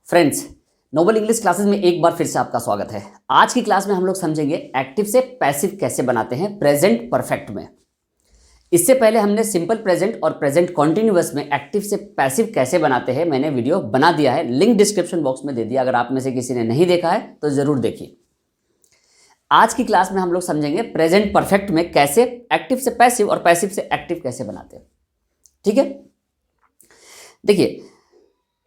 Friends, Nobel English classes में एक बार फिर से आपका स्वागत है। आज की क्लास में हम लोग समझेंगे एक्टिव से पैसिव कैसे बनाते हैं प्रेजेंट परफेक्ट में। इससे पहले हमने सिंपल प्रेजेंट और प्रेजेंट कॉन्टिन्यूअस में एक्टिव से पैसिव कैसे बनाते हैं मैंने वीडियो बना दिया है, लिंक डिस्क्रिप्शन बॉक्स में दे दिया। अगर आप में से किसी ने नहीं देखा है तो जरूर देखिए। आज की क्लास में हम लोग समझेंगे प्रेजेंट परफेक्ट में कैसे एक्टिव से पैसिव और पैसिव से एक्टिव कैसे बनाते हैं। ठीक है, देखिए,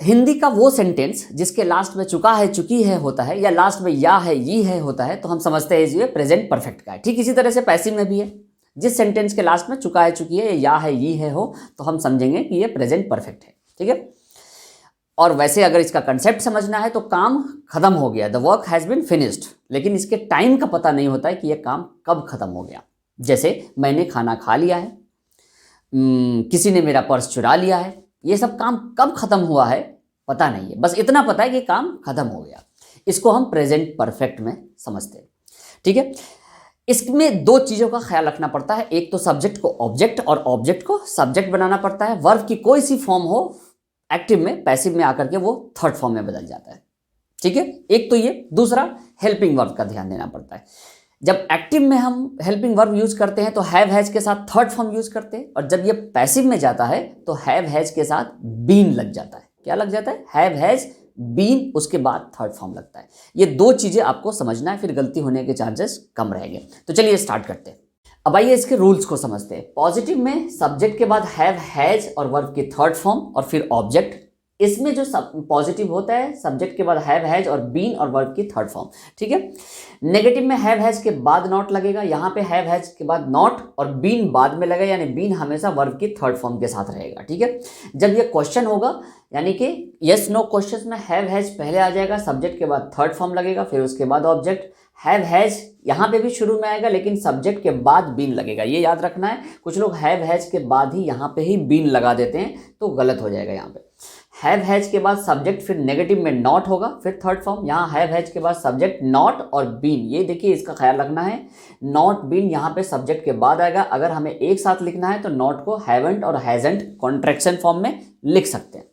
हिंदी का वो सेंटेंस जिसके लास्ट में चुका है, चुकी है होता है, या लास्ट में या है, ये है होता है, तो हम समझते हैं ये प्रेजेंट परफेक्ट का है। ठीक इसी तरह से पैसिव में भी है, जिस सेंटेंस के लास्ट में चुका है, चुकी है, या है, ये है हो, तो हम समझेंगे कि ये प्रेजेंट परफेक्ट है। ठीक है, और वैसे अगर इसका कंसेप्ट समझना है तो काम खत्म हो गया, the work has been finished, लेकिन इसके टाइम का पता नहीं होता है कि यह काम कब खत्म हो गया। जैसे मैंने खाना खा लिया है, किसी ने मेरा पर्स चुरा लिया है, ये सब काम कब खत्म हुआ है पता नहीं है, बस इतना पता है कि काम खत्म हो गया। इसको हम प्रेजेंट परफेक्ट में समझते हैं। ठीक है, इसमें दो चीज़ों का ख्याल रखना पड़ता है, एक तो सब्जेक्ट को ऑब्जेक्ट और ऑब्जेक्ट को सब्जेक्ट बनाना पड़ता है। वर्ब की कोई सी फॉर्म हो एक्टिव में, पैसिव में आकर के वो थर्ड फॉर्म में बदल जाता है। ठीक है, एक तो ये, दूसरा हेल्पिंग वर्ब का ध्यान देना पड़ता है। जब एक्टिव में हम हेल्पिंग वर्ब यूज करते हैं तो हैव हैज के साथ थर्ड फॉर्म यूज करते हैं, और जब ये पैसिव में जाता है तो हैव हैज के साथ बीन लग जाता है। क्या लग जाता है? हैव हैज बीन, उसके बाद थर्ड फॉर्म लगता है। ये दो चीजें आपको समझना है, फिर गलती होने के चांसेस कम रहेंगे। तो चलिए स्टार्ट करते हैं। अब आइए इसके रूल्स को समझते हैं। पॉजिटिव में सब्जेक्ट के बाद हैव हैज और वर्ब की थर्ड फॉर्म और फिर ऑब्जेक्ट। इसमें जो पॉजिटिव होता है सब्जेक्ट के बाद हैव हैज और बीन और वर्ब की थर्ड फॉर्म। ठीक है, नेगेटिव में हैव हैज के बाद नॉट लगेगा, यहाँ पे हैव हैज के बाद नॉट और बीन बाद में लगेगा, यानी बीन हमेशा वर्ब की थर्ड फॉर्म के साथ रहेगा। ठीक है, जब ये क्वेश्चन होगा यानी कि यस नो क्वेश्चन में हैव हैज पहले आ जाएगा, सब्जेक्ट के बाद थर्ड फॉर्म लगेगा, फिर उसके बाद ऑब्जेक्ट। हैव हैज यहाँ पे भी शुरू में आएगा लेकिन सब्जेक्ट के बाद बीन लगेगा, ये याद रखना है। कुछ लोग हैव हैज के बाद ही यहाँ पे ही बीन लगा देते हैं तो गलत हो जाएगा। यहाँ पे हैव हैज के बाद सब्जेक्ट, फिर नेगेटिव में नॉट होगा, फिर थर्ड फॉर्म। यहाँ हैव हैज के बाद सब्जेक्ट नॉट और बीन, ये देखिए इसका ख्याल रखना है। नॉट बीन यहाँ पे सब्जेक्ट के बाद आएगा। अगर हमें एक साथ लिखना है तो नॉट को हैवंट और हैजंट कॉन्ट्रैक्शन फॉर्म में लिख सकते हैं।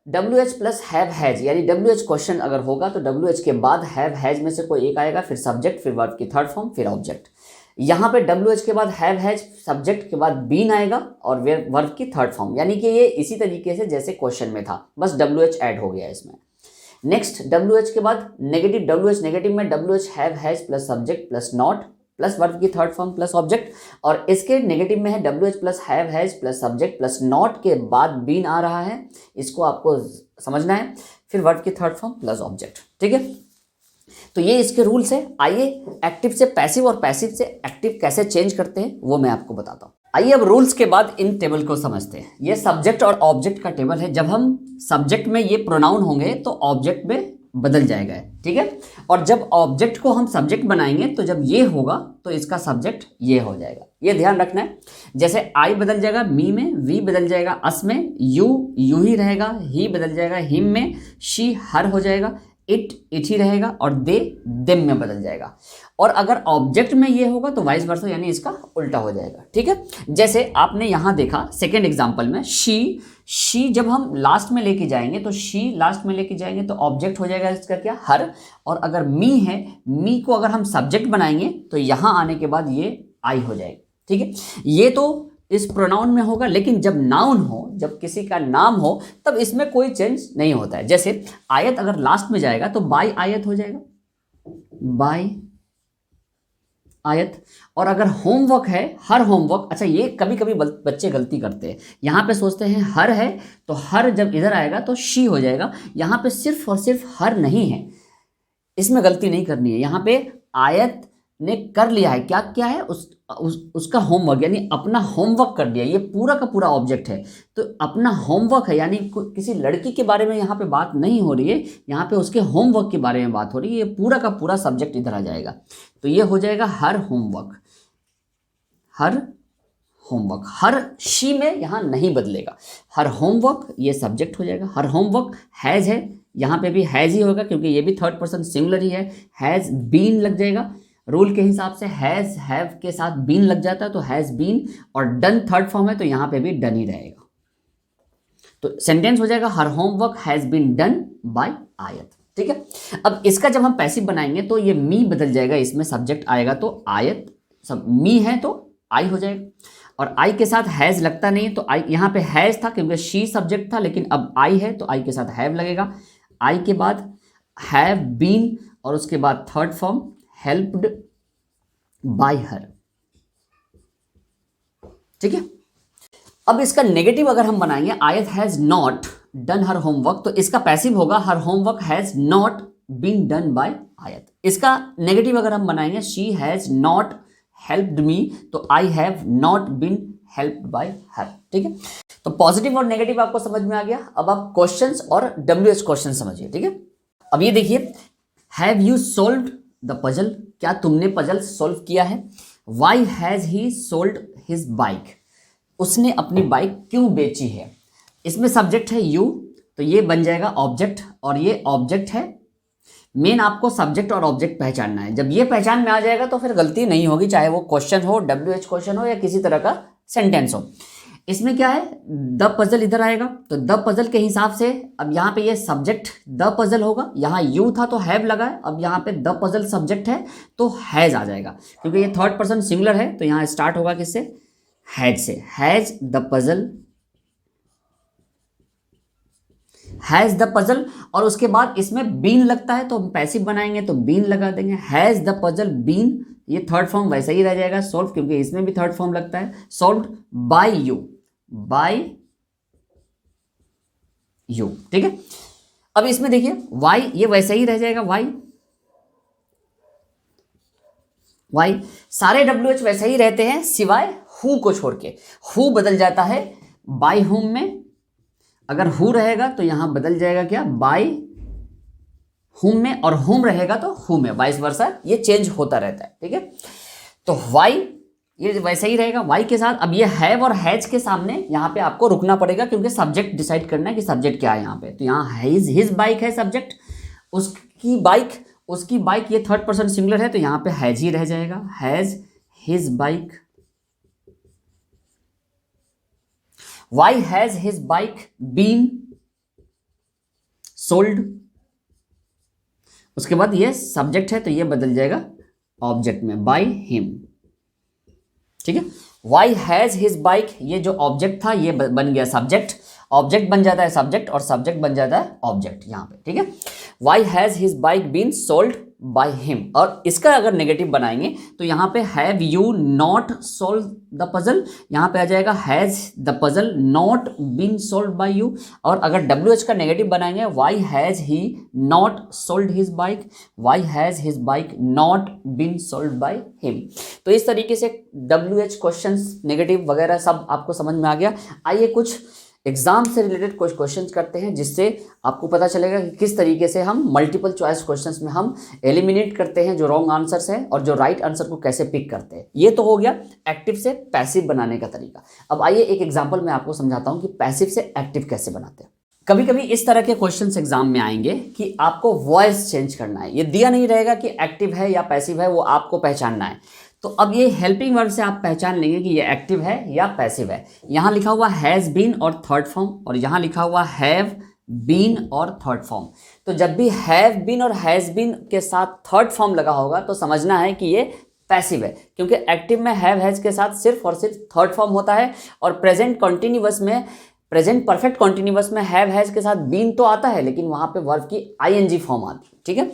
WH प्लस हैव हैज, यानी WH क्वेश्चन अगर होगा तो WH के बाद हैव हैज में से कोई एक आएगा, फिर सब्जेक्ट, फिर वर्ब की थर्ड फॉर्म, फिर ऑब्जेक्ट। यहाँ पे WH के बाद हैव हैज, सब्जेक्ट के बाद बीन आएगा और वर्ब की थर्ड फॉर्म, यानी कि ये इसी तरीके से जैसे क्वेश्चन में था, बस WH ऐड हो गया इसमें। नेक्स्ट WH के बाद नेगेटिव, WH नेगेटिव में WH have has plus subject plus not plus verb की थर्ड फॉर्म प्लस ऑब्जेक्ट, और इसके नेगेटिव में है WH plus have has plus subject plus not के बाद बीन आ रहा है, इसको आपको समझना है, फिर वर्ब की थर्ड फॉर्म प्लस ऑब्जेक्ट। ठीक है, तो ये इसके रूल्स है। आइए एक्टिव से पैसिव और पैसिव से एक्टिव कैसे चेंज करते हैं वो मैं आपको बताता हूँ। आइए अब रूल्स के बाद इन टेबल को समझते हैं। ये सब्जेक्ट और ऑब्जेक्ट का टेबल है। जब हम सब्जेक्ट में ये प्रोनाउन होंगे तो ऑब्जेक्ट में बदल जाएगा। ठीक है, और जब ऑब्जेक्ट को हम सब्जेक्ट बनाएंगे तो जब ये होगा तो इसका सब्जेक्ट ये हो जाएगा, ये ध्यान रखना है। जैसे आई बदल जाएगा मी में, वी बदल जाएगा अस में, यू ही रहेगा, ही बदल जाएगा हिम में, शी हर हो जाएगा, इट ही रहेगा, और दे देम में बदल जाएगा। और अगर ऑब्जेक्ट में ये होगा तो वाइस वर्सा, यानी इसका उल्टा हो जाएगा। ठीक है, जैसे आपने यहाँ देखा सेकेंड एग्जाम्पल में शी जब हम लास्ट में लेके जाएंगे तो शी लास्ट में लेके जाएंगे तो ऑब्जेक्ट हो जाएगा इसका क्या, हर। और अगर मी है, मी को अगर हम सब्जेक्ट बनाएंगे तो यहाँ आने के बाद ये आई हो जाएगा। ठीक है, ये तो इस प्रोनाउन में होगा, लेकिन जब नाउन हो, जब किसी का नाम हो, तब इसमें कोई चेंज नहीं होता है। जैसे आयत अगर लास्ट में जाएगा तो बाय आयत हो जाएगा, बाय आयत। और अगर होमवर्क है, हर होमवर्क। अच्छा, ये कभी कभी बच्चे गलती करते हैं, यहाँ पे सोचते हैं हर है तो हर जब इधर आएगा तो शी हो जाएगा। यहाँ पे सिर्फ और सिर्फ हर नहीं है, इसमें गलती नहीं करनी है। यहाँ पे आयत ने कर लिया है, क्या क्या है, उसका होमवर्क, यानी अपना होमवर्क कर दिया। ये पूरा का पूरा ऑब्जेक्ट है, तो अपना होमवर्क है, यानी किसी लड़की के बारे में यहाँ पे बात नहीं हो रही है, यहाँ पे उसके होमवर्क के बारे में बात हो रही है। ये पूरा का पूरा सब्जेक्ट इधर आ जाएगा, तो ये हो जाएगा हर homework, her homework. Her she में यहाँ नहीं बदलेगा, हर होमवर्क ये सब्जेक्ट हो जाएगा। हर होमवर्क हैज है, यहाँ पे भी हैज ही होगा क्योंकि ये भी थर्ड पर्सन सिंगुलर ही है। हैज बीन लग जाएगा, रूल के हिसाब से हैज हैव के साथ बीन लग जाता है तो हैज बीन, और डन थर्ड फॉर्म है तो यहाँ पे भी डन ही रहेगा। तो सेंटेंस हो जाएगा हर homework has been done by Ayat. ठीक है, अब इसका जब हम पैसिव बनाएंगे तो ये मी बदल जाएगा, इसमें सब्जेक्ट आएगा तो आयत, सब मी है तो आई हो जाएगा, और आई के साथ हैज लगता नहीं तो आई, यहाँ पे हैज था क्योंकि शी सब्जेक्ट था, लेकिन अब आई है तो आई के साथ हैव लगेगा, आई के बाद हैव बीन, और उसके बाद third form helped by her. ठीक है, अब इसका नेगेटिव अगर हम बनाएंगे Ayat has not done her homework, तो इसका पैसिव होगा her homework has not been done by Ayat. इसका नेगेटिव अगर हम बनाएंगे she has not helped me, तो I have not been helped by her. ठीक है, तो पॉजिटिव और नेगेटिव आपको समझ में आ गया। अब आप क्वेश्चंस और WH क्वेश्चन समझिए। ठीक है, अब ये देखिए, have you solved the puzzle, क्या तुमने पजल सोल्व किया है। Why has he sold his bike, उसने अपनी बाइक क्यों बेची है। इसमें सब्जेक्ट है यू, तो ये बन जाएगा ऑब्जेक्ट, और ये ऑब्जेक्ट है। मेन आपको सब्जेक्ट और ऑब्जेक्ट पहचानना है। जब ये पहचान में आ जाएगा तो फिर गलती नहीं होगी, चाहे वो क्वेश्चन हो, WH क्वेश्चन हो, या किसी तरह का सेंटेंस हो। इसमें क्या है, द पजल इधर आएगा, तो द पजल के हिसाब से अब यहाँ पे ये सब्जेक्ट द पजल होगा, यहाँ यू था तो हैव लगा है, अब यहाँ पे द पजल सब्जेक्ट है तो हैज आ जाएगा, क्योंकि ये थर्ड पर्सन सिंगुलर है तो यहाँ स्टार्ट होगा किससे, हैज से। Has the puzzle, has the puzzle, और उसके बाद इसमें बीन लगता है तो हम पैसिव बनाएंगे तो बीन लगा देंगे। हैज द पजल बीन, ये थर्ड फॉर्म वैसे ही रह जाएगा सोल्व, क्योंकि इसमें भी थर्ड फॉर्म लगता है। Solved by you, by you. ठीक है, अब इसमें देखिए वाई, ये वैसे ही रह जाएगा वाई, वाई सारे WH वैसे ही रहते हैं सिवाय हु को छोड़ के। हु बदल जाता है बाय हुम में, अगर हु रहेगा तो यहां बदल जाएगा क्या, बाय हुम में, और हुम रहेगा तो हु में, वाइस वर्सा ये चेंज होता रहता है। ठीक है, तो वाई ये वैसे ही रहेगा वाई के साथ। अब ये हैव और हैज के सामने यहाँ पे आपको रुकना पड़ेगा, क्योंकि सब्जेक्ट डिसाइड करना है कि सब्जेक्ट क्या है यहाँ पे। तो यहाँ हिज बाइक है सब्जेक्ट, उसकी बाइक ये थर्ड पर्सन सिंगुलर है तो यहाँ पे हैज ही रह जाएगा, has his bike. Why has his bike been sold? उसके बाद ये सब्जेक्ट है तो ये बदल जाएगा ऑब्जेक्ट में, by him। ठीक है, Why has his bike, ये जो ऑब्जेक्ट था ये बन गया सब्जेक्ट, ऑब्जेक्ट बन जाता है सब्जेक्ट, और सब्जेक्ट बन जाता है ऑब्जेक्ट यहाँ पे। ठीक है, Why has his bike been sold by him, और इसका अगर नेगेटिव बनाएंगे तो यहाँ पे have you not solve the puzzle, यहाँ पे आ जाएगा has the puzzle not been solve by you. और अगर WH का नेगेटिव बनाएंगे why has he not sold his bike, why has his bike not been sold by him. तो इस तरीके से WH क्वेश्चंस नेगेटिव वगैरह सब आपको समझ में आ गया। आइए कुछ एग्जाम से रिलेटेड कुछ क्वेश्चंस करते हैं, जिससे आपको पता चलेगा कि किस तरीके से हम मल्टीपल चॉइस क्वेश्चंस में हम एलिमिनेट करते हैं जो रॉन्ग आंसर्स हैं, और जो राइट आंसर को कैसे पिक करते हैं। ये तो हो गया एक्टिव से पैसिव बनाने का तरीका। अब आइए एक एग्जाम्पल मैं आपको समझाता हूं कि पैसिव से एक्टिव कैसे बनाते हैं। कभी कभी इस तरह के क्वेश्चंस एग्जाम में आएंगे कि आपको वॉइस चेंज करना है, ये दिया नहीं रहेगा कि एक्टिव है या पैसिव है, वो आपको पहचानना है। तो अब ये हेल्पिंग वर्ड से आप पहचान लेंगे कि ये एक्टिव है या पैसिव है। यहाँ लिखा हुआ हैज बीन और थर्ड फॉर्म, और यहाँ लिखा हुआ हैव बीन और थर्ड फॉर्म। तो जब भी हैव बीन और हैज बीन के साथ थर्ड फॉर्म लगा होगा तो समझना है कि ये पैसिव है, क्योंकि एक्टिव में हैव हैज के साथ सिर्फ और सिर्फ थर्ड फॉर्म होता है, और प्रेजेंट कॉन्टिन्यूअस में, प्रेजेंट परफेक्ट कॉन्टिन्यूअस में हैव हैज के साथ बीन तो आता है, लेकिन वहां पे वर्ब की ING फॉर्म आती है। ठीक है,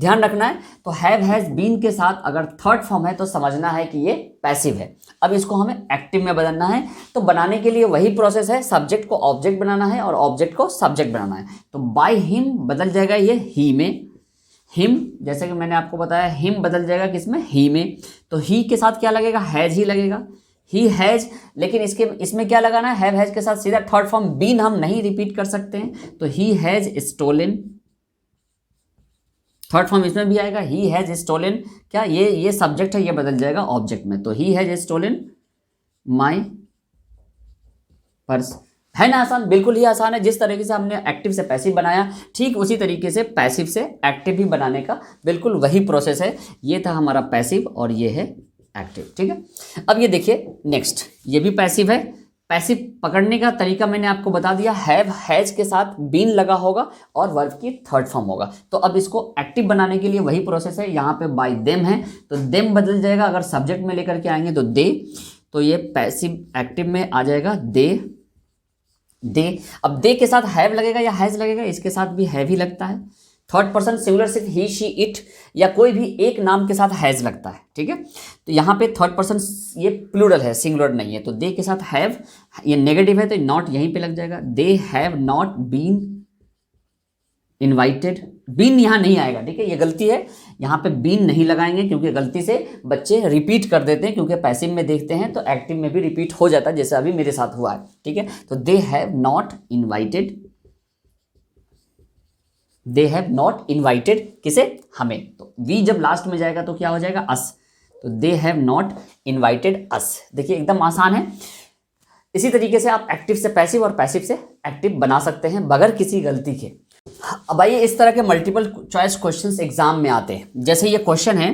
ध्यान रखना है। तो हैव हैज बीन के साथ अगर थर्ड फॉर्म है तो समझना है कि ये पैसिव है। अब इसको हमें एक्टिव में बदलना है, तो बनाने के लिए वही प्रोसेस है, सब्जेक्ट को ऑब्जेक्ट बनाना है और ऑब्जेक्ट को सब्जेक्ट बनाना है। तो बाय हिम बदल जाएगा ये ही में, हिम जैसे कि मैंने आपको बताया हिम बदल जाएगा किसमें, ही में। तो ही के साथ क्या लगेगा, हैज ही लगेगा, ही हैज। लेकिन इसमें क्या लगाना है, हैव हैज के साथ सीधा थर्ड फॉर्म बीन हम नहीं रिपीट कर सकते हैं, तो he has stolen, third form इसमें भी आएगा, ही हैज स्टोलन। क्या ये सब्जेक्ट है, ये बदल जाएगा ऑब्जेक्ट में, तो he has stolen my purse. है ना आसान, बिल्कुल ही आसान है। जिस तरीके से हमने एक्टिव से पैसिव बनाया, ठीक उसी तरीके से पैसिव से एक्टिव भी बनाने का बिल्कुल वही प्रोसेस है। ये था हमारा पैसिव और ये है एक्टिव। ठीक है, अब ये देखिए नेक्स्ट, ये भी पैसिव है, पैसिव पकड़ने का तरीका मैंने आपको बता दिया, हैव हैज के साथ बीन लगा होगा और वर्ब की थर्ड फॉर्म होगा। तो अब इसको एक्टिव बनाने के लिए वही प्रोसेस है, यहाँ पे बाय देम है तो देम बदल जाएगा, अगर सब्जेक्ट में लेकर के आएंगे तो दे, तो ये पैसिव एक्टिव में आ जाएगा दे। अब दे के साथ हैव लगेगा या हैज लगेगा, इसके साथ भी हैव ही लगता है। थर्ड पर्सन सिंगुलर सिर्फ ही शी इट या कोई भी एक नाम के साथ हैज लगता है, ठीक है। तो यहाँ पे थर्ड पर्सन ये प्लूरल है, सिंगुलर नहीं है, तो दे के साथ हैव, ये नेगेटिव है तो नॉट यहीं पे लग जाएगा। They have not been invited, been यहाँ नहीं आएगा, ठीक है, ये गलती है, यहाँ पे बीन नहीं लगाएंगे क्योंकि गलती से बच्चे रिपीट कर देते हैं, क्योंकि पैसिव में देखते हैं तो एक्टिव में भी रिपीट हो जाता है, जैसे अभी मेरे साथ हुआ है, ठीक है। तो दे have not invited, they have not invited किसे, हमें, तो वी जब लास्ट में जाएगा तो क्या हो जाएगा, अस, तो दे हैव नॉट इन्वाइटेड अस। देखिए एकदम आसान है। इसी तरीके से आप एक्टिव से पैसिव और पैसिव से एक्टिव बना सकते हैं बगैर किसी गलती के। अब आइए इस तरह के मल्टीपल चॉइस क्वेश्चंस एग्जाम में आते हैं। जैसे ये क्वेश्चन है,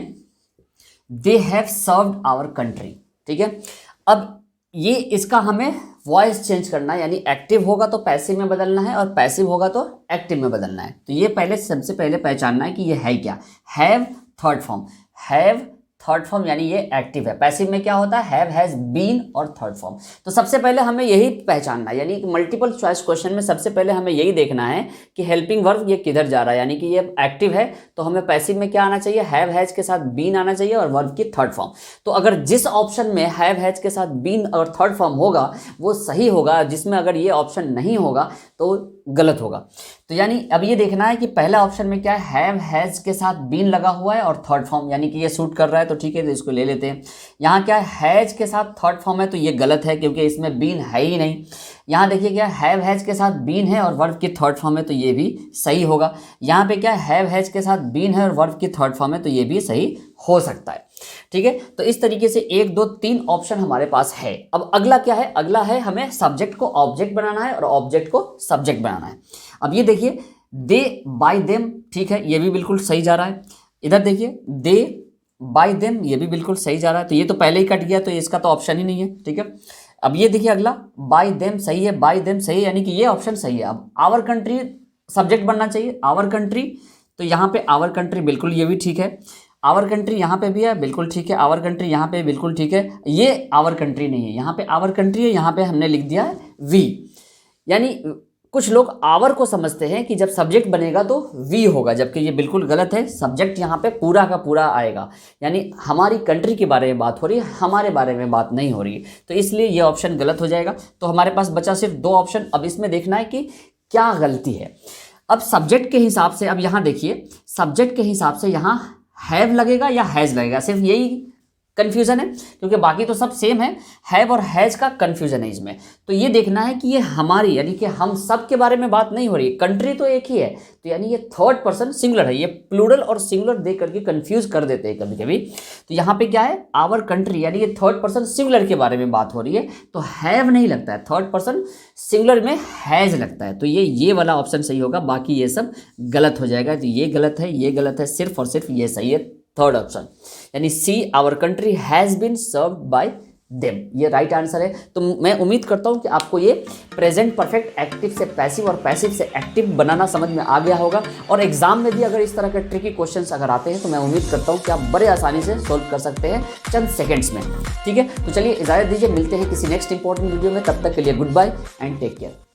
they have served our country, ठीक है। अब ये इसका हमें वॉइस चेंज करना है, यानी एक्टिव होगा तो पैसिव में बदलना है और पैसिव होगा तो एक्टिव में बदलना है। तो ये पहले सबसे पहले पहचानना है कि ये है क्या। Have third form, have third form यानी ये एक्टिव है। पैसिव में क्या होता है, हैव हैज बीन और थर्ड फॉर्म। तो सबसे पहले हमें यही पहचानना है, यानी मल्टीपल चॉइस क्वेश्चन में सबसे पहले हमें यही देखना है कि हेल्पिंग वर्ब ये किधर जा रहा है, यानी कि ये एक्टिव है तो हमें पैसिव में क्या आना चाहिए, हैव हैज के साथ बीन आना चाहिए और वर्ब की थर्ड फॉर्म। तो अगर जिस ऑप्शन में हैव हैज के साथ बीन और थर्ड फॉर्म होगा वो सही होगा, जिसमें अगर ये ऑप्शन नहीं होगा तो गलत होगा। तो यानी अब ये देखना है कि पहला ऑप्शन में क्या है, हैव हैज के साथ बीन लगा हुआ है और थर्ड फॉर्म, यानी कि ये सूट कर रहा है तो ठीक है, तो इसको ले लेते हैं। यहाँ क्या है, हैज के साथ थर्ड फॉर्म है तो ये गलत है क्योंकि इसमें बीन है ही नहीं। यहाँ देखिए क्या, हैव हैज के साथ बीन है और वर्ब की थर्ड फॉर्म है तो ये भी सही होगा। यहाँ पे क्या, हैव हैज के साथ बीन है और वर्ब की थर्ड फॉर्म है तो ये भी सही हो सकता है, ठीक है। तो इस तरीके से 1 2 3 ऑप्शन हमारे पास है। अब अगला क्या है, अगला है हमें सब्जेक्ट को ऑब्जेक्ट बनाना है और ऑब्जेक्ट को सब्जेक्ट बनाना है। अब ये देखिए, दे बाय देम, ठीक है, ये भी बिल्कुल सही जा रहा है। इधर देखिए, दे बाय देम, ये भी बिल्कुल सही जा रहा है, तो ये तो पहले ही कट गया तो इसका तो ऑप्शन ही नहीं है, ठीक है। अब ये देखिए अगला, बाय देम सही है, बाय देम सही है, यानी कि ये ऑप्शन सही है। अब आवर कंट्री सब्जेक्ट बनना चाहिए, आवर कंट्री, तो यहाँ पे आवर कंट्री बिल्कुल ये भी ठीक है। आवर कंट्री यहाँ पे भी है, बिल्कुल ठीक है। आवर कंट्री यहाँ पे बिल्कुल ठीक है। ये आवर कंट्री नहीं है, यहाँ पे आवर कंट्री है, यहाँ पे हमने लिख दिया है वी। यानी कुछ लोग आवर को समझते हैं कि जब सब्जेक्ट बनेगा तो वी होगा, जबकि ये बिल्कुल गलत है। सब्जेक्ट यहाँ पे पूरा का पूरा आएगा, यानी हमारी कंट्री के बारे में बात हो रही है, हमारे बारे में बात नहीं हो रही है, तो इसलिए ये ऑप्शन गलत हो जाएगा। तो हमारे पास बचा सिर्फ 2 ऑप्शन। अब इसमें देखना है कि क्या गलती है। अब सब्जेक्ट के हिसाब से, अब यहाँ देखिए, सब्जेक्ट के हिसाब से यहाँ हैव लगेगा या हैज लगेगा, सिर्फ यही कन्फ्यूजन है, क्योंकि बाकी तो सब सेम है। हैव और हैज का कन्फ्यूजन है इसमें। तो ये देखना है कि ये हमारी, यानी कि हम सब के बारे में बात नहीं हो रही, कंट्री तो एक ही है, तो यानी ये थर्ड पर्सन सिंगुलर है। ये प्लूरल और सिंगुलर देख करके कंफ्यूज कर देते हैं कभी कभी। तो यहाँ पे क्या है, आवर कंट्री, यानी ये थर्ड पर्सन सिंगुलर के बारे में बात हो रही है, तो हैव नहीं लगता है, थर्ड पर्सन सिंगुलर में हैज लगता है। तो ये वाला ऑप्शन सही होगा, बाकी ये सब गलत हो जाएगा। तो ये गलत है, ये गलत है, सिर्फ और सिर्फ ये सही है, थर्ड ऑप्शन, यानी C, our country has been served by them, ये राइट आंसर है। तो मैं उम्मीद करता हूं कि आपको ये प्रेजेंट परफेक्ट एक्टिव से पैसिव और पैसिव से एक्टिव बनाना समझ में आ गया होगा। और एग्जाम में भी अगर इस तरह के ट्रिकी क्वेश्चंस अगर आते हैं तो मैं उम्मीद करता हूं कि आप बड़े आसानी से सोल्व कर सकते हैं चंद सेकेंड्स में, ठीक है। तो चलिए इजाजत दीजिए, मिलते हैं किसी नेक्स्ट इंपॉर्टेंट वीडियो में, तब तक के लिए good bye and take care.